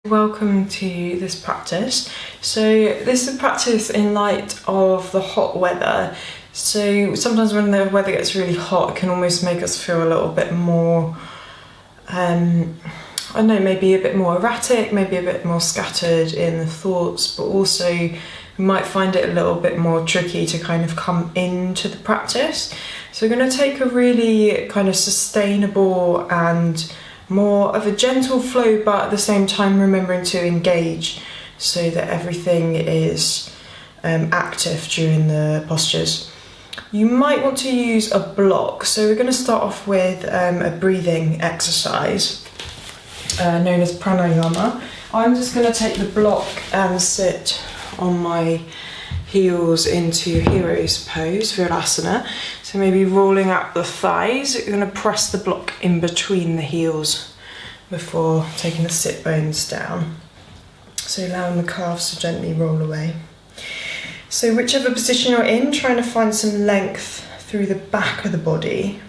Welcome to this practice. So this is a practice in light of the hot weather. So sometimes when the weather gets really hot, it can almost make us feel a little bit more, I don't know, maybe a bit more erratic, maybe a bit more scattered in the thoughts, but also we might find it a little bit more tricky to kind of come into the practice. So we're going to take a really kind of sustainable and more of a gentle flow, but at the same time remembering to engage so that everything is active during the postures. You might want to use a block, so we're going to start off with a breathing exercise known as pranayama. I'm just going to take the block and sit on my heels into hero's pose, virasana. So maybe rolling out the thighs, you're going to press the block in between the heels before taking the sit bones down. So allowing the calves to gently roll away. So whichever position you're in, trying to find some length through the back of the body.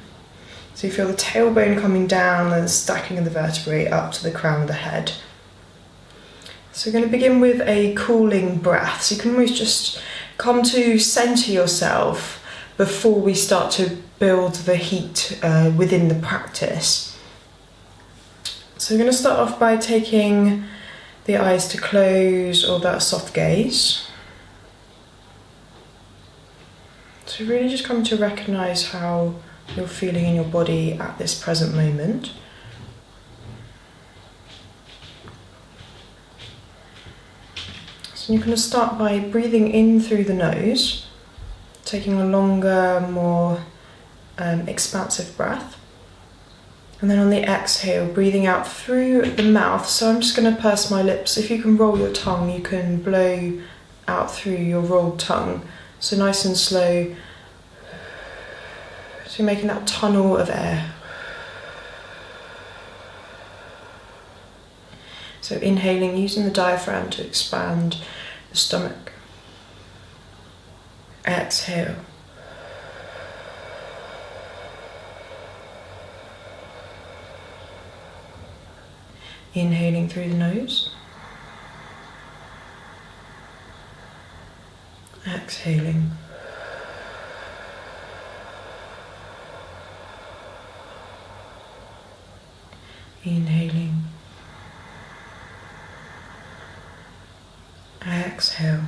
So you feel the tailbone coming down and stacking of the vertebrae up to the crown of the head. So we're going to begin with a cooling breath. So you can always just come to centre yourself before we start to build the heat within the practice. So we're going to start off by taking the eyes to close or that soft gaze. So really just come to recognise how you're feeling in your body at this present moment. So you're going to start by breathing in through the nose, taking a longer, more expansive breath. And then on the exhale, breathing out through the mouth. So I'm just going to purse my lips. If you can roll your tongue, you can blow out through your rolled tongue. So nice and slow. So you're making that tunnel of air. So inhaling, using the diaphragm to expand the stomach. Exhale. Inhaling through the nose. Exhaling. Inhaling. Exhale.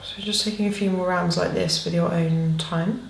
So just taking a few more rounds like this with your own time.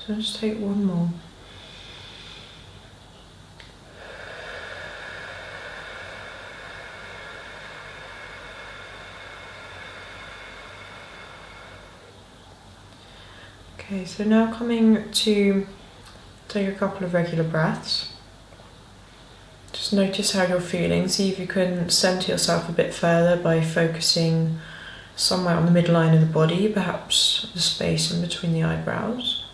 So just take one more. Okay, so now coming to take a couple of regular breaths. Just notice how you're feeling. See if you can centre yourself a bit further by focusing somewhere on the midline of the body, perhaps the space in between the eyebrows.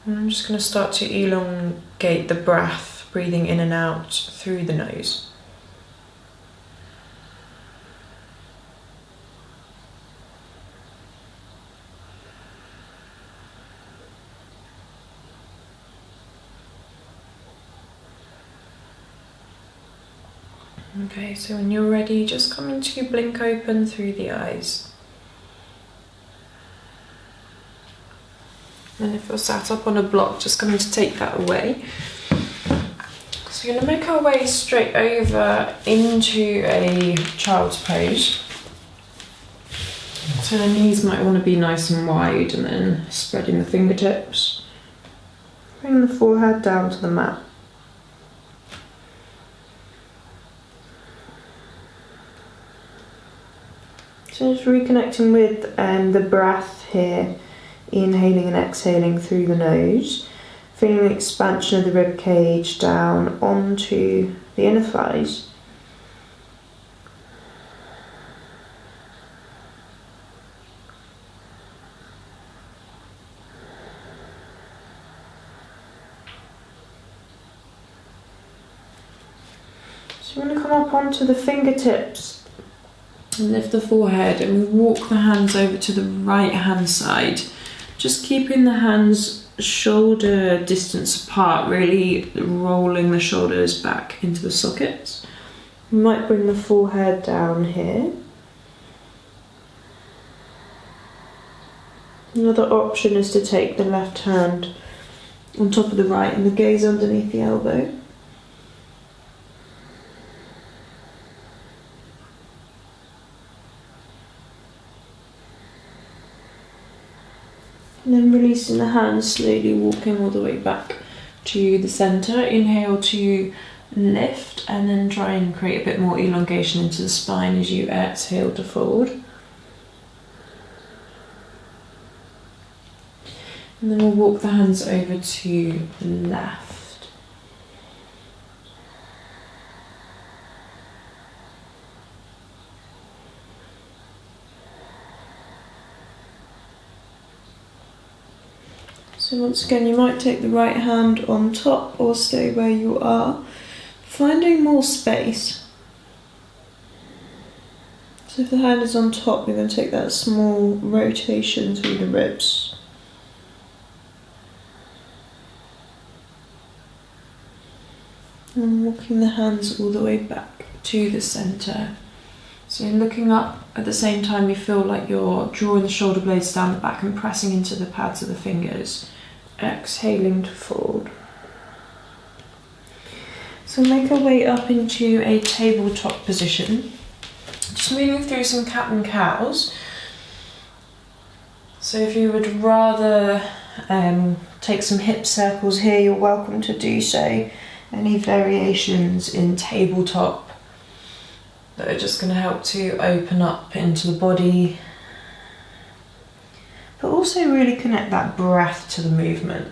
And I'm just going to start to elongate the breath, breathing in and out through the nose. Okay, so when you're ready, just come into blink open through the eyes. And if you're sat up on a block, just coming to take that away. So we're going to make our way straight over into a child's pose. So the knees might want to be nice and wide, and then spreading the fingertips. Bring the forehead down to the mat. So just reconnecting with the breath here, inhaling and exhaling through the nose, feeling the expansion of the rib cage down onto the inner thighs. So we're going to come up onto the fingertips and lift the forehead, and we walk the hands over to the right hand side, just keeping the hands shoulder distance apart, really rolling the shoulders back into the sockets. We might bring the forehead down here. Another option is to take the left hand on top of the right and the gaze underneath the elbow. And then releasing the hands, slowly walking all the way back to the centre. Inhale to lift, and then try and create a bit more elongation into the spine as you exhale to fold. And then we'll walk the hands over to the left. So once again, you might take the right hand on top or stay where you are, finding more space. So if the hand is on top, you're going to take that small rotation through the ribs. And walking the hands all the way back to the centre. So looking up at the same time, you feel like you're drawing the shoulder blades down the back and pressing into the pads of the fingers. Exhaling to fold. So make our way up into a tabletop position. Just moving through some cat and cows. So if you would rather take some hip circles here, you're welcome to do so. Any variations in tabletop that are just going to help to open up into the body, but also really connect that breath to the movement.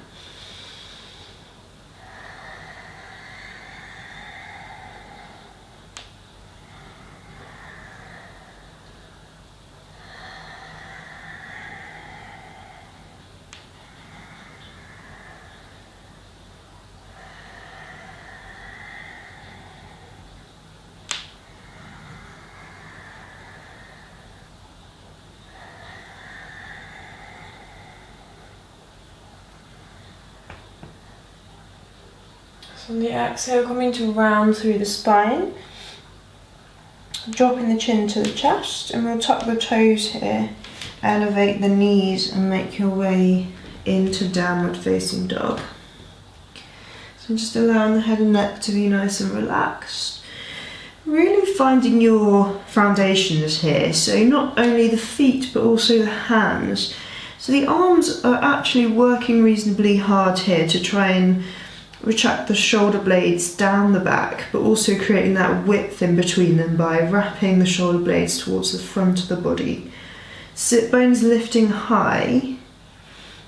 So on the exhale, coming to round through the spine, dropping the chin to the chest, and we'll tuck the toes here, elevate the knees and make your way into downward facing dog. So just allowing the head and neck to be nice and relaxed. Really finding your foundations here, so not only the feet but also the hands. So the arms are actually working reasonably hard here to try and retract the shoulder blades down the back, but also creating that width in between them by wrapping the shoulder blades towards the front of the body. Sit bones lifting high.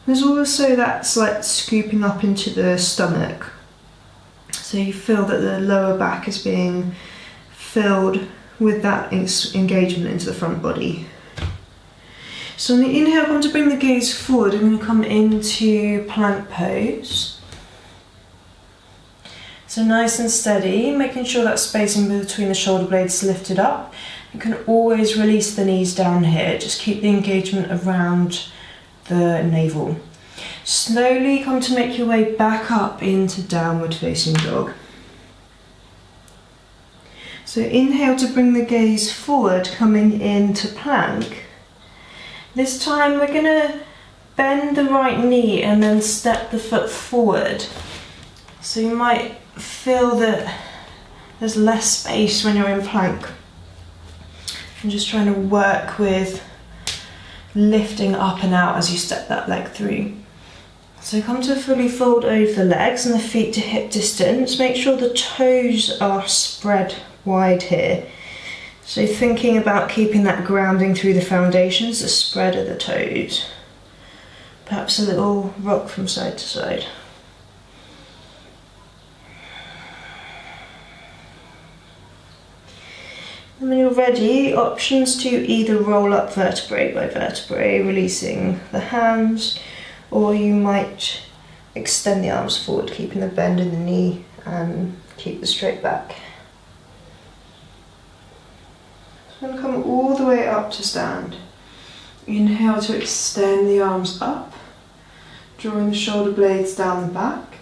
There's also that slight scooping up into the stomach. So you feel that the lower back is being filled with that engagement into the front body. So on the inhale, I'm going to bring the gaze forward. I'm going to come into plank pose. So nice and steady, making sure that spacing between the shoulder blades is lifted up. You can always release the knees down here, just keep the engagement around the navel. Slowly come to make your way back up into downward facing dog. So inhale to bring the gaze forward, coming into plank. This time we're going to bend the right knee and then step the foot forward. So you might feel that there's less space when you're in plank. I'm just trying to work with lifting up and out as you step that leg through. So come to fully fold over the legs and the feet to hip distance. Make sure the toes are spread wide here. So thinking about keeping that grounding through the foundations, the spread of the toes. Perhaps a little rock from side to side. And when you're ready, options to either roll up vertebrae by vertebrae, releasing the hands, or you might extend the arms forward, keeping the bend in the knee and keep the straight back. So I'm going to come all the way up to stand. Inhale to extend the arms up, drawing the shoulder blades down the back.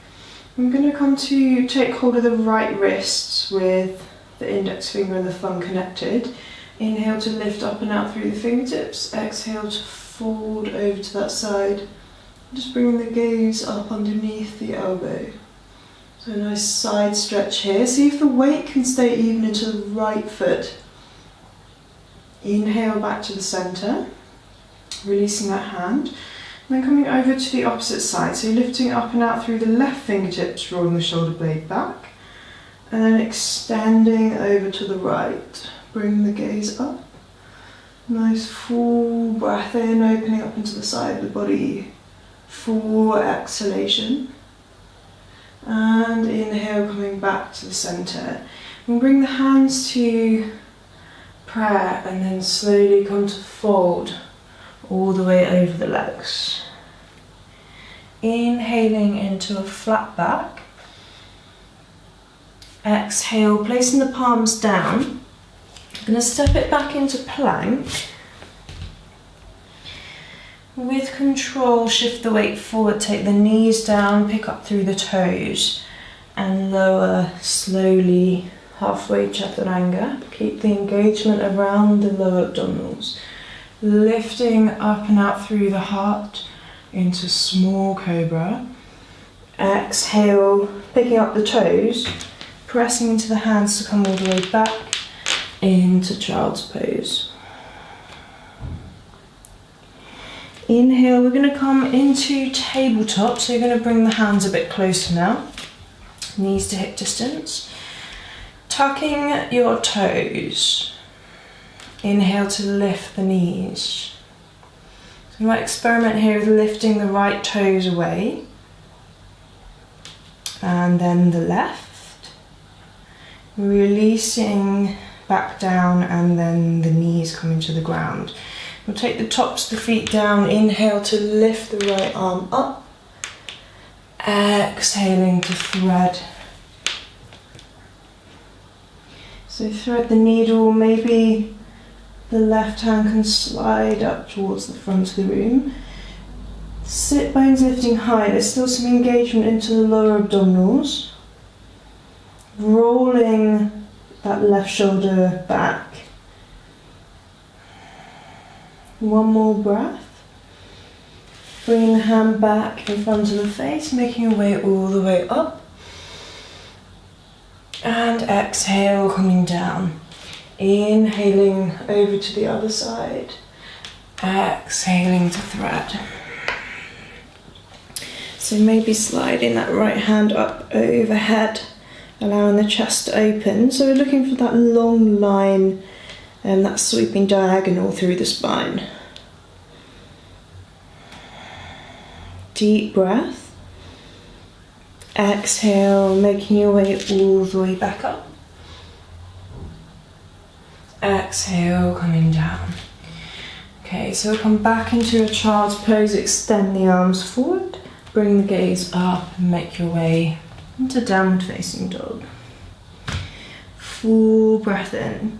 I'm going to come to take hold of the right wrists with the index finger and the thumb connected. Inhale to lift up and out through the fingertips. Exhale to fold over to that side. Just bringing the gaze up underneath the elbow. So a nice side stretch here. See if the weight can stay even into the right foot. Inhale back to the centre, releasing that hand. And then coming over to the opposite side. So you're lifting up and out through the left fingertips, rolling the shoulder blade back. And then extending over to the right. Bring the gaze up. Nice full breath in, opening up into the side of the body. Full exhalation. And inhale, coming back to the centre. And bring the hands to prayer and then slowly come to fold all the way over the legs. Inhaling into a flat back. Exhale, placing the palms down. I'm going to step it back into plank. With control, shift the weight forward, take the knees down, pick up through the toes and lower slowly halfway chaturanga. Keep the engagement around the lower abdominals. Lifting up and out through the heart into small cobra. Exhale, picking up the toes, pressing into the hands to come all the way back into child's pose. Inhale, we're going to come into tabletop, so you're going to bring the hands a bit closer now, knees to hip distance. Tucking your toes. Inhale to lift the knees. So you might experiment here with lifting the right toes away and then the left. Releasing back down and then the knees coming to the ground. We'll take the tops of the feet down. Inhale to lift the right arm up. Exhaling to thread. So thread the needle, maybe the left hand can slide up towards the front of the room. Sit bones lifting high, there's still some engagement into the lower abdominals. Rolling that left shoulder back. One more breath. Bringing the hand back in front of the face, making your way all the way up. And exhale, coming down. Inhaling over to the other side. Exhaling to thread. So maybe sliding that right hand up overhead, allowing the chest to open. So we're looking for that long line and that sweeping diagonal through the spine. Deep breath. Exhale, making your way all the way back up. Exhale, coming down. Okay, so we'll come back into a child's pose, extend the arms forward, bring the gaze up and make your way into downward facing dog. Full breath in.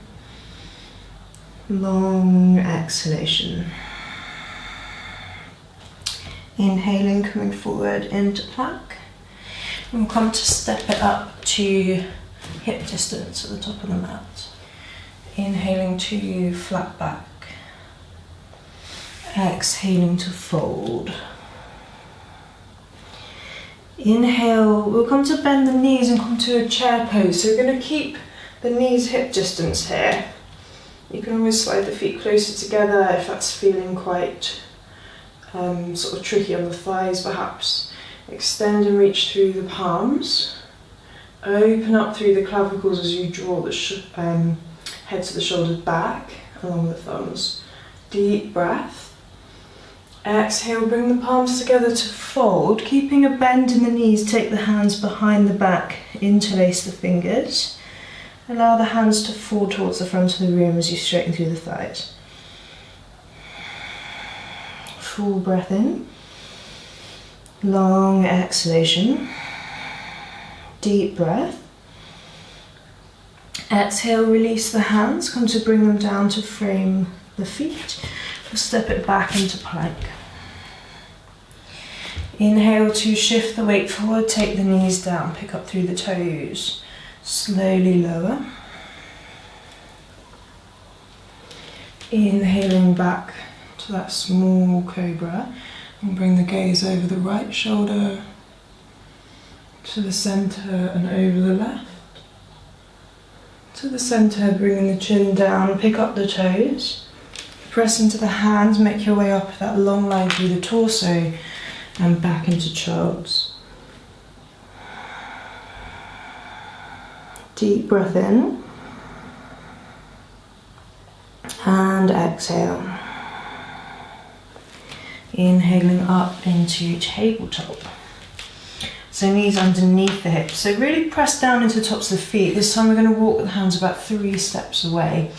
Long exhalation. Inhaling, coming forward into plank. We'll come to step it up to hip distance at the top of the mat. Inhaling to flat back. Exhaling to fold. Inhale, we'll come to bend the knees and come to a chair pose. So we're going to keep the knees hip distance here. You can always slide the feet closer together if that's feeling quite sort of tricky on the thighs perhaps. Extend and reach through the palms. Open up through the clavicles as you draw the Head to the shoulders back, along with the thumbs. Deep breath. Exhale, bring the palms together to fold. Keeping a bend in the knees, take the hands behind the back, interlace the fingers. Allow the hands to fall towards the front of the room as you straighten through the thighs. Full breath in. Long exhalation. Deep breath. Exhale, release the hands. Come to bring them down to frame the feet. Step it back into plank. Inhale to shift the weight forward. Take the knees down. Pick up through the toes. Slowly lower. Inhaling back to that small cobra. And bring the gaze over the right shoulder to the centre and over the left. To the centre, bringing the chin down, pick up the toes. Press into the hands, make your way up that long line through the torso and back into child's. Deep breath in. And exhale. Inhaling up into tabletop. So knees underneath the hips. So really press down into the tops of the feet. This time we're going to walk with the hands about 3 steps away.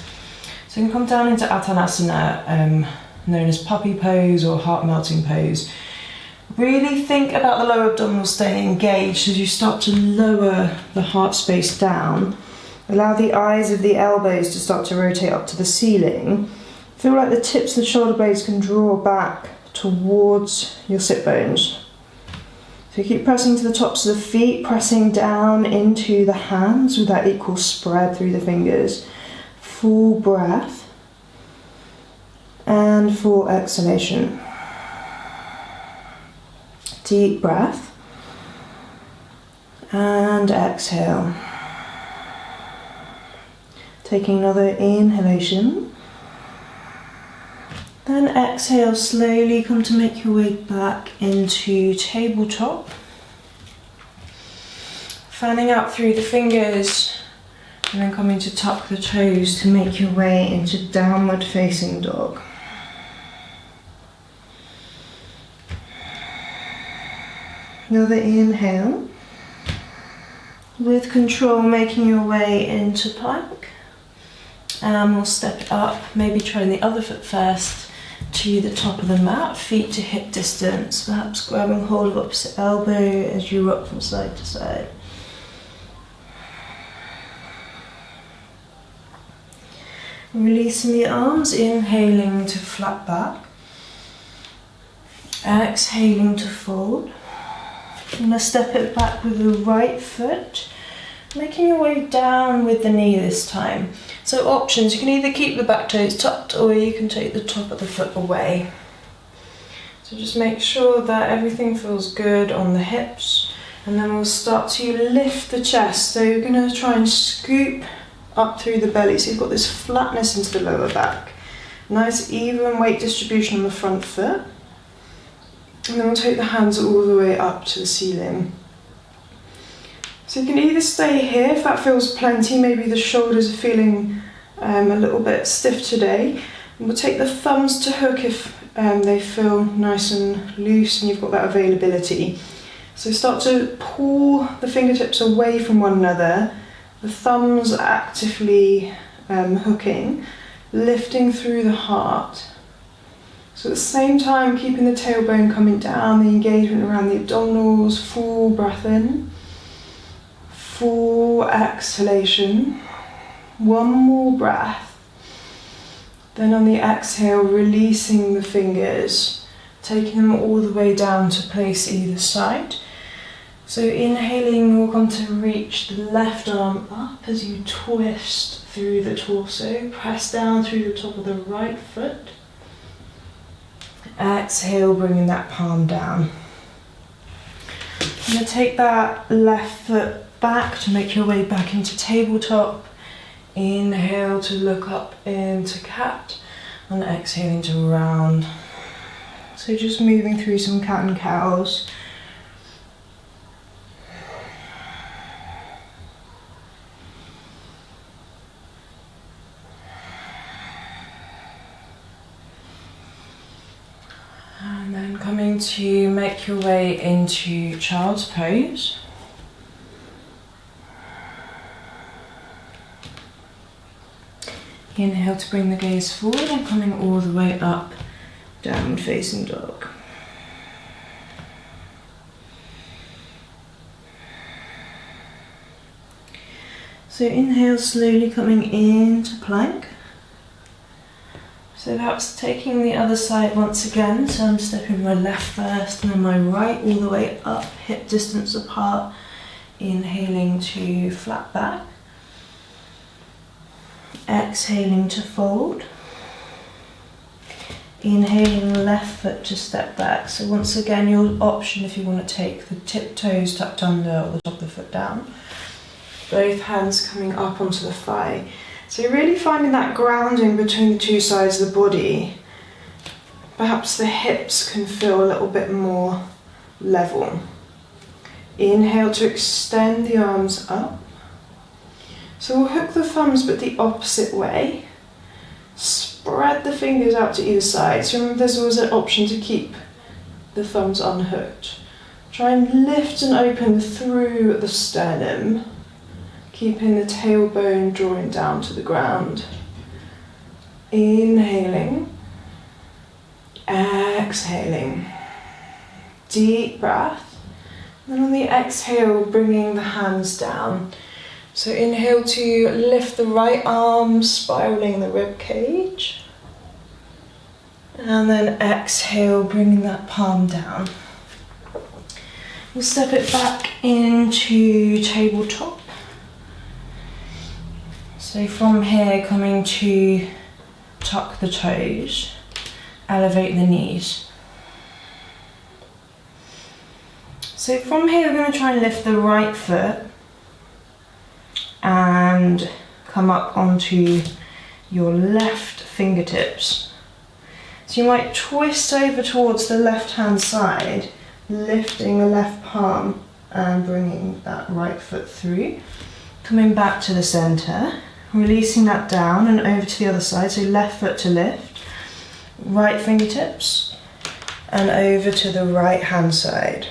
So you can come down into Uttanasana, known as puppy pose or heart melting pose. Really think about the lower abdominals staying engaged as you start to lower the heart space down. Allow the eyes of the elbows to start to rotate up to the ceiling. Feel like the tips of the shoulder blades can draw back towards your sit bones. So keep pressing to the tops of the feet, pressing down into the hands with that equal spread through the fingers. Full breath and full exhalation. Deep breath and exhale. Taking another inhalation. Then exhale, slowly come to make your way back into tabletop. Fanning out through the fingers and then coming to tuck the toes to make your way into downward facing dog. Another inhale. With control, making your way into plank. And we'll step it up, maybe trying the other foot first. To the top of the mat, feet to hip distance, perhaps grabbing hold of opposite elbow as you rock from side to side. Releasing the arms, inhaling to flat back, exhaling to fold. I'm going to step it back with the right foot, making your way down with the knee this time. So options, you can either keep the back toes tucked or you can take the top of the foot away. So just make sure that everything feels good on the hips, and then we'll start to lift the chest. So you're going to try and scoop up through the belly so you've got this flatness into the lower back. Nice even weight distribution on the front foot. And then we'll take the hands all the way up to the ceiling. So you can either stay here if that feels plenty, maybe the shoulders are feeling a little bit stiff today. And we'll take the thumbs to hook if they feel nice and loose and you've got that availability. So start to pull the fingertips away from one another, the thumbs actively hooking, lifting through the heart. So at the same time, keeping the tailbone coming down, the engagement around the abdominals, full breath in. Full exhalation. One more breath. Then on the exhale, releasing the fingers, taking them all the way down to place either side. So inhaling, we're going to reach the left arm up as you twist through the torso. Press down through the top of the right foot. Exhale, bringing that palm down. I'm going to take that left foot back to make your way back into tabletop. Inhale to look up into cat and exhaling to round. So just moving through some cat and cows. And coming to make your way into child's pose. Inhale to bring the gaze forward and coming all the way up, downward facing dog. So inhale, slowly coming into plank. So perhaps taking the other side once again, so I'm stepping my left first and then my right all the way up, hip distance apart. Inhaling to flat back. Exhaling to fold. Inhaling left foot to step back. So once again, your option if you want to take the tip toes tucked under or the top of the foot down. Both hands coming up onto the thigh. So you're really finding that grounding between the two sides of the body. Perhaps the hips can feel a little bit more level. Inhale to extend the arms up. So we'll hook the thumbs but the opposite way. Spread the fingers out to either side. So remember there's always an option to keep the thumbs unhooked. Try and lift and open through the sternum, keeping the tailbone drawing down to the ground. Inhaling, exhaling. Deep breath. And on the exhale, bringing the hands down. So inhale to lift the right arm, spiraling the rib cage. And then exhale, bringing that palm down. We'll step it back into tabletop. So from here, coming to tuck the toes, elevate the knees. So from here, we're going to try and lift the right foot and come up onto your left fingertips. So you might twist over towards the left hand side, lifting the left palm and bringing that right foot through. Coming back to the center, releasing that down and over to the other side. So left foot to lift, right fingertips and over to the right hand side.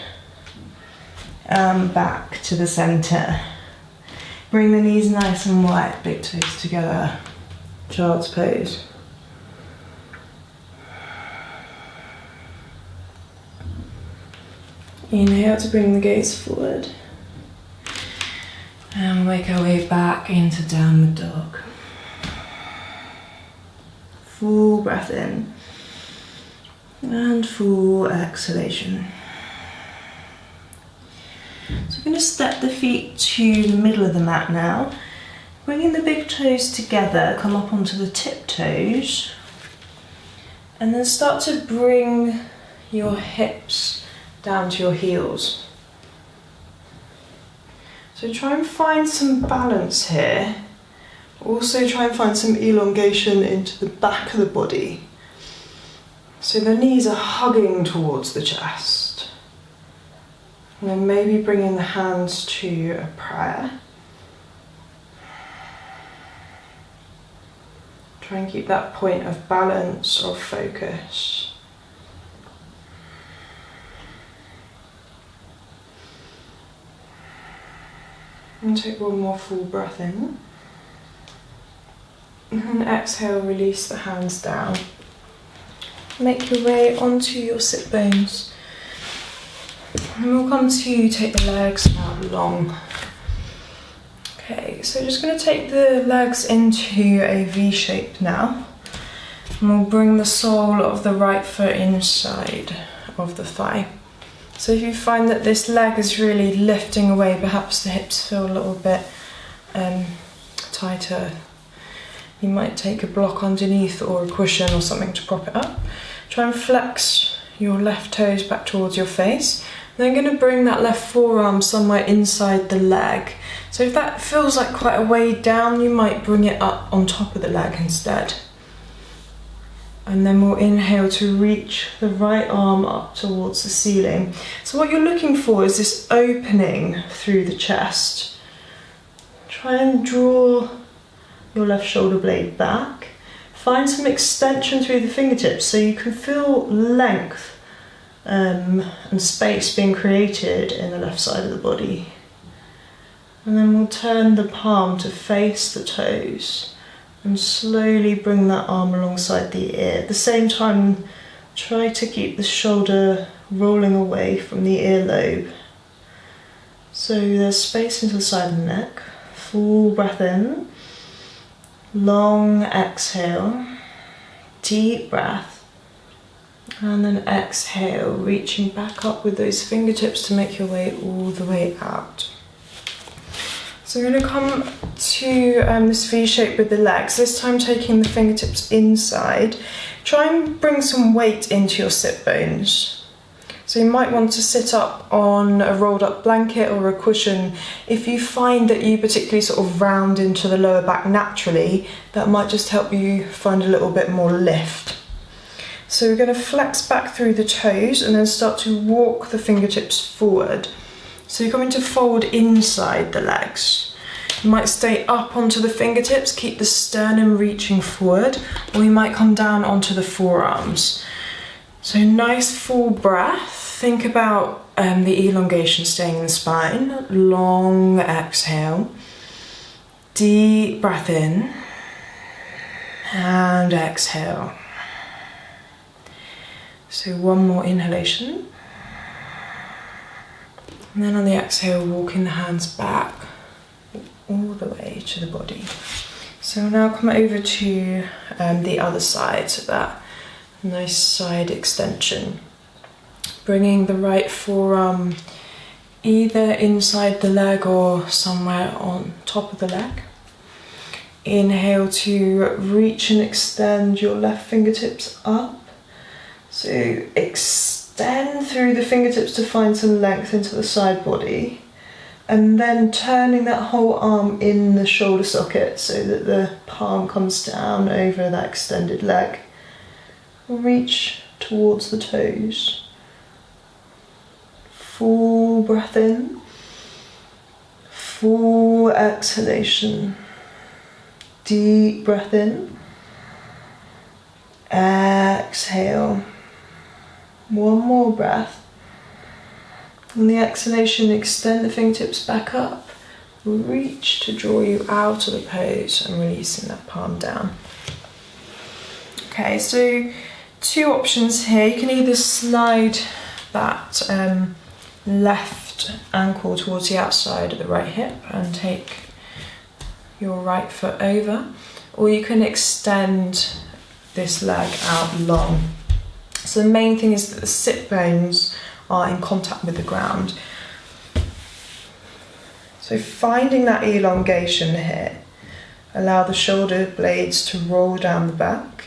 And back to the center. Bring the knees nice and wide, big toes together. Child's pose. Inhale to bring the gaze forward. And make our way back into downward dog. Full breath in. And full exhalation. So we're going to step the feet to the middle of the mat now. Bringing the big toes together, come up onto the tip toes. And then start to bring your hips down to your heels. So try and find some balance here. Also try and find some elongation into the back of the body. So the knees are hugging towards the chest. And then maybe bringing the hands to a prayer. Try and keep that point of balance or focus. And take one more full breath in. And exhale, release the hands down. Make your way onto your sit bones. And we'll come to take the legs out long. Okay, so just going to take the legs into a V shape now. And we'll bring the sole of the right foot inside of the thigh. So if you find that this leg is really lifting away, perhaps the hips feel a little bit tighter, you might take a block underneath or a cushion or something to prop it up. Try and flex your left toes back towards your face. Then I'm going to bring that left forearm somewhere inside the leg. So if that feels like quite a way down, you might bring it up on top of the leg instead. And then we'll inhale to reach the right arm up towards the ceiling. So what you're looking for is this opening through the chest. Try and draw your left shoulder blade back. Find some extension through the fingertips so you can feel length and space being created in the left side of the body. And then we'll turn the palm to face the toes and slowly bring that arm alongside the ear. At the same time, try to keep the shoulder rolling away from the earlobe. So there's space into the side of the neck. Full breath in. Long exhale. Deep breath. And then exhale, reaching back up with those fingertips to make your way all the way out. So we're going to come to this V shape with the legs, this time taking the fingertips inside. Try and bring some weight into your sit bones. So you might want to sit up on a rolled up blanket or a cushion. If you find that you particularly sort of round into the lower back naturally, that might just help you find a little bit more lift. So we're going to flex back through the toes and then start to walk the fingertips forward. So you're going to fold inside the legs. You might stay up onto the fingertips, keep the sternum reaching forward, or you might come down onto the forearms. So nice full breath. Think about the elongation staying in the spine. Long exhale. Deep breath in. And exhale. So one more inhalation. And then on the exhale, walking the hands back all the way to the body. So we'll now come over to the other side, so that nice side extension. Bringing the right forearm either inside the leg or somewhere on top of the leg. Inhale to reach and extend your left fingertips up. So extend through the fingertips to find some length into the side body, and then turning that whole arm in the shoulder socket so that the palm comes down over that extended leg. Reach towards the toes. Full breath in. Full exhalation. Deep breath in. Exhale. One more breath. On the exhalation, extend the fingertips back up. Reach to draw you out of the pose and releasing that palm down. Okay, so two options here. You can either slide that left ankle towards the outside of the right hip and take your right foot over, or you can extend this leg out long. So the main thing is that the sit bones are in contact with the ground. So finding that elongation here, allow the shoulder blades to roll down the back,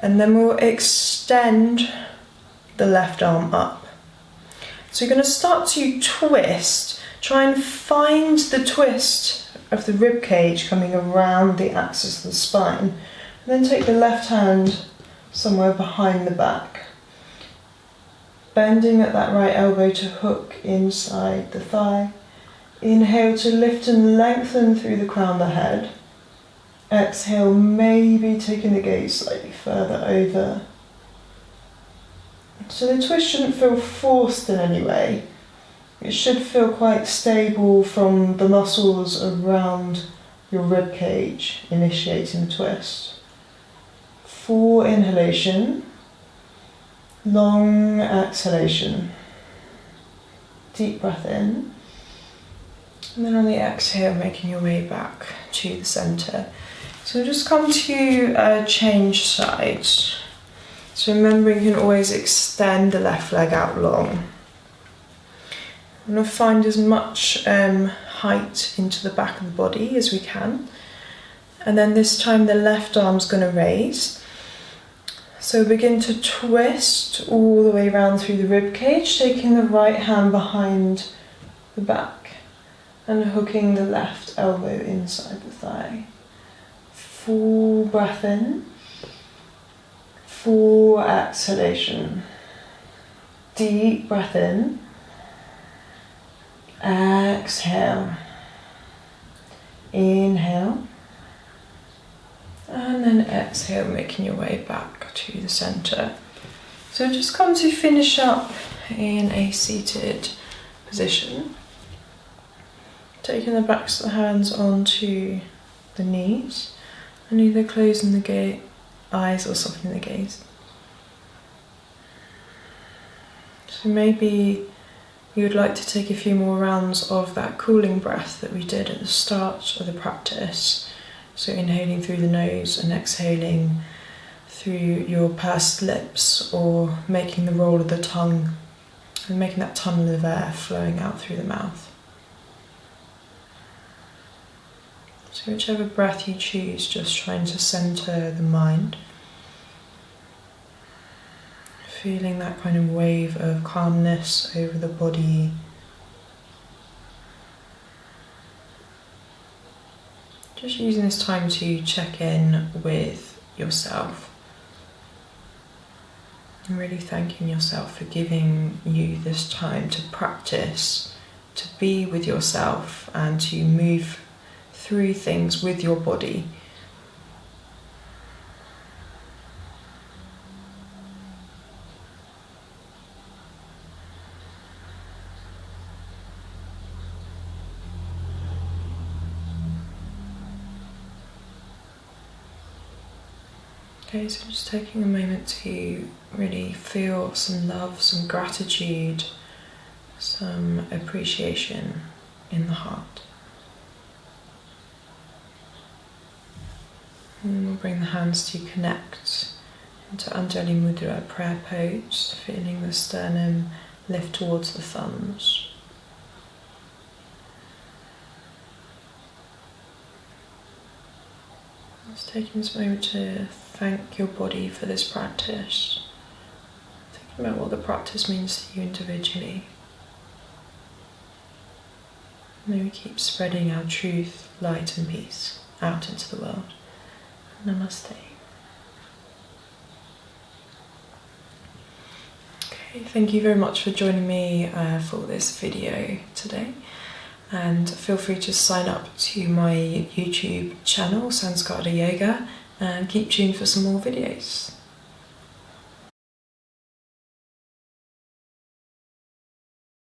and then we'll extend the left arm up. So you're going to start to twist. Try and find the twist of the rib cage coming around the axis of the spine. And then take the left hand somewhere behind the back. Bending at that right elbow to hook inside the thigh. Inhale to lift and lengthen through the crown of the head. Exhale, maybe taking the gaze slightly further over. So the twist shouldn't feel forced in any way. It should feel quite stable from the muscles around your rib cage initiating the twist. Full inhalation. Long exhalation. Deep breath in. And then on the exhale, making your way back to the centre. So just come to change sides. So remembering you can always extend the left leg out long. I'm going to find as much height into the back of the body as we can. And then this time the left arm's going to raise. So begin to twist all the way around through the rib cage, taking the right hand behind the back and hooking the left elbow inside the thigh. Full breath in. Full exhalation. Deep breath in. Exhale. Inhale. And then exhale, making your way back to the centre. So we'll just come to finish up in a seated position. Taking the backs of the hands onto the knees and either closing the eyes or softening the gaze. So maybe you would like to take a few more rounds of that cooling breath that we did at the start of the practice. So inhaling through the nose and exhaling through your pursed lips, or making the roll of the tongue and making that tunnel of air flowing out through the mouth. So whichever breath you choose, just trying to centre the mind. Feeling that kind of wave of calmness over the body. Just using this time to check in with yourself. And really thanking yourself for giving you this time to practice, to be with yourself and to move through things with your body. Okay, so just taking a moment to really feel some love, some gratitude, some appreciation in the heart. And we'll bring the hands to connect into Anjali Mudra, prayer pose, feeling the sternum lift towards the thumbs. Just taking this moment to thank your body for this practice. Thinking about what the practice means to you individually. May we keep spreading our truth, light and peace out into the world. Namaste. Okay, thank you very much for joining me for this video today. And feel free to sign up to my YouTube channel, Sanskar Yoga, and keep tuned for some more videos.